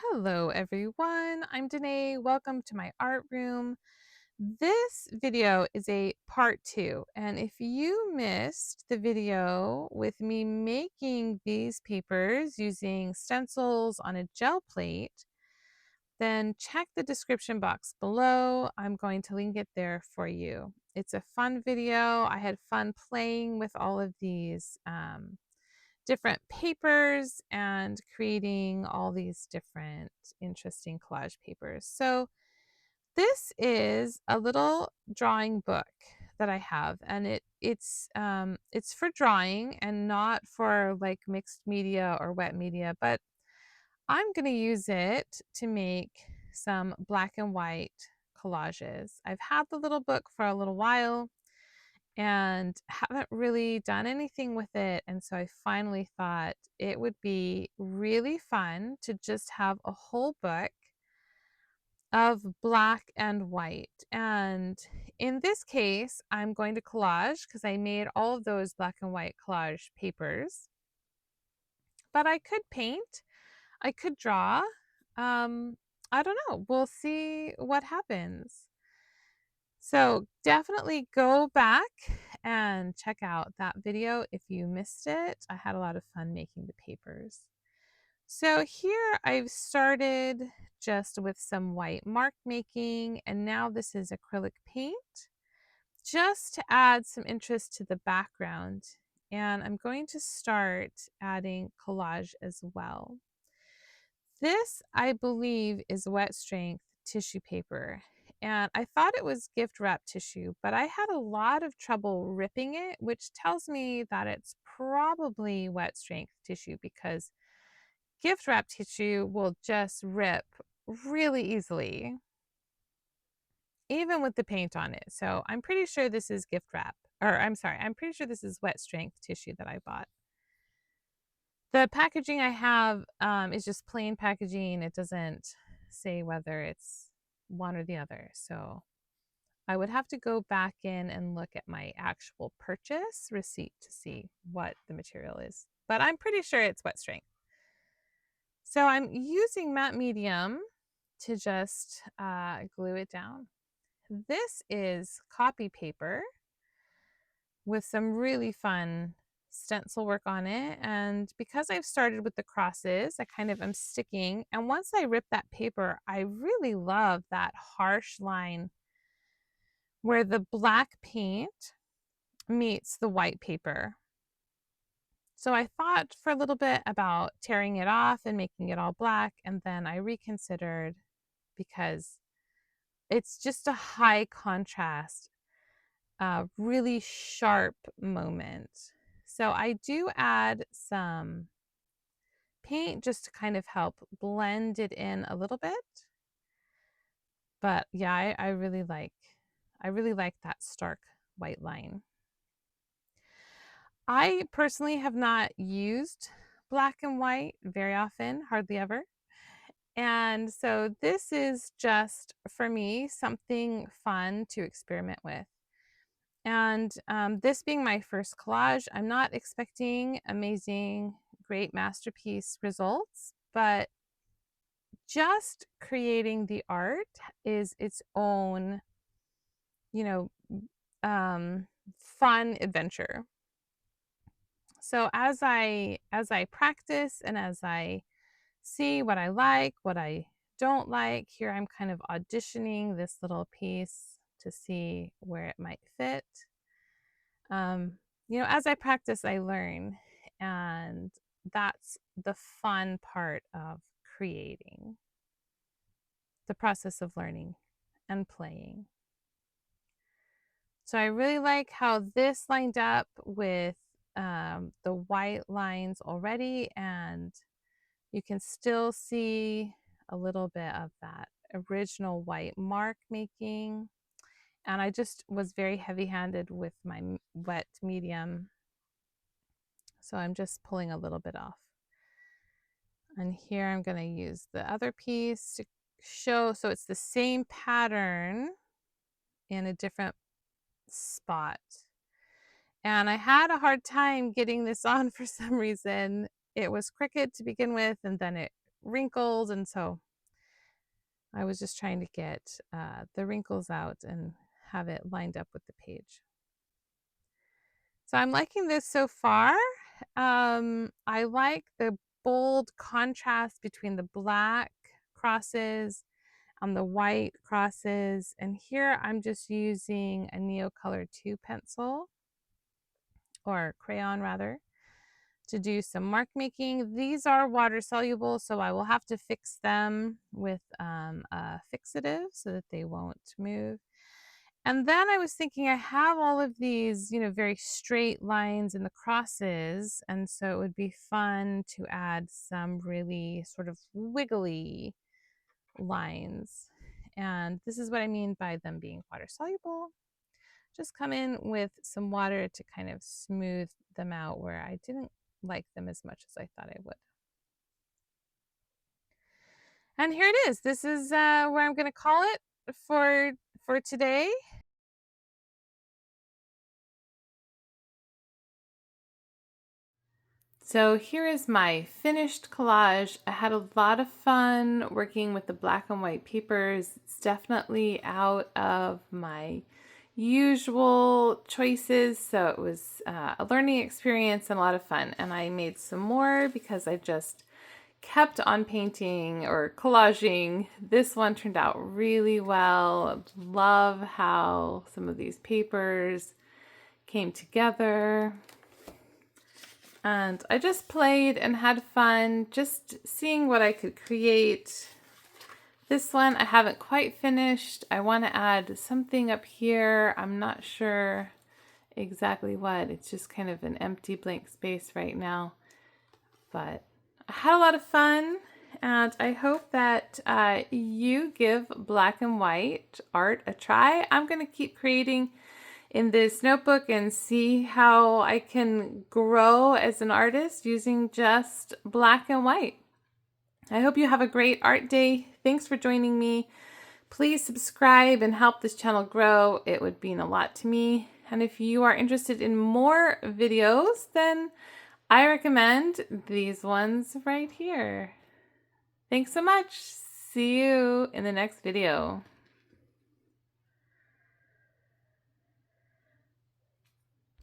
Hello everyone, I'm Danae. Welcome to my art room. This video is a part two, and if you missed the video with me making these papers using stencils on a gel plate, then check the description box below. I'm going to link it there for you. It's a fun video. I had fun playing with all of these different papers and creating all these different interesting collage papers. So this is a little drawing book that I have, and it's for drawing and not for like mixed media or wet media, but I'm going to use it to make some black and white collages. I've had the little book for a little while and haven't really done anything with it. And so I finally thought it would be really fun to just have a whole book of black and white. And in this case, I'm going to collage because I made all of those black and white collage papers. But I could paint, I could draw. I don't know. We'll see what happens. So definitely go back and check out that video if you missed it. I had a lot of fun making the papers. So here I've started just with some white mark making, and now this is acrylic paint just to add some interest to the background. And I'm going to start adding collage as well. This, I believe, is wet strength tissue paper. And I thought it was gift wrap tissue, but I had a lot of trouble ripping it, which tells me that it's probably wet strength tissue because gift wrap tissue will just rip really easily, even with the paint on it. So I'm pretty sure this is gift wrap, or I'm sorry, I'm pretty sure this is wet strength tissue that I bought. The packaging I have is just plain packaging. It doesn't say whether it's one or the other. So I would have to go back in and look at my actual purchase receipt to see what the material is. But I'm pretty sure it's wet strength. So I'm using matte medium to just glue it down. This is copy paper with some really fun stencil work on it. And because I've started with the crosses, I kind of am sticking. And once I rip that paper, I really love that harsh line where the black paint meets the white paper. So I thought for a little bit about tearing it off and making it all black. And then I reconsidered because it's just a high contrast, really sharp moment. So I do add some paint just to kind of help blend it in a little bit. But yeah, I really like that stark white line. I personally have not used black and white very often, hardly ever. And so this is just for me something fun to experiment with. And this being my first collage, I'm not expecting amazing, great masterpiece results, but just creating the art is its own, you know, fun adventure. So as I practice and as I see what I like, what I don't like, here I'm kind of auditioning this little piece to see where it might fit. As I practice, I learn, and that's the fun part of creating, the process of learning and playing. So I really like how this lined up with the white lines already, and you can still see a little bit of that original white mark making. And I just was very heavy-handed with my wet medium. So I'm just pulling a little bit off. And here I'm going to use the other piece to show, so it's the same pattern in a different spot. And I had a hard time getting this on for some reason. It was crooked to begin with, and then it wrinkles, and so I was just trying to get the wrinkles out and have it lined up with the page. So I'm liking this so far. I like the bold contrast between the black crosses and the white crosses. And here I'm just using a Neocolor 2 pencil, or crayon rather, to do some mark making. These are water soluble, so I will have to fix them with a fixative so that they won't move. And then I was thinking, I have all of these, very straight lines in the crosses, and so it would be fun to add some really sort of wiggly lines. And this is what I mean by them being water soluble. Just come in with some water to kind of smooth them out where I didn't like them as much as I thought I would. And here it is. This is where I'm going to call it for today. So here is my finished collage. I had a lot of fun working with the black and white papers. It's definitely out of my usual choices, so it was a learning experience and a lot of fun. And I made some more because I just kept on painting or collaging. This one turned out really well. Love how some of these papers came together. And I just played and had fun just seeing what I could create. This one I haven't quite finished. I want to add something up here. I'm not sure exactly what. It's just kind of an empty blank space right now. But I had a lot of fun, and I hope that you give black and white art a try. I'm going to keep creating in this notebook and see how I can grow as an artist using just black and white. I hope you have a great art day. Thanks for joining me. Please subscribe and help this channel grow. It would mean a lot to me. And if you are interested in more videos, then I recommend these ones right here. Thanks so much. See you in the next video.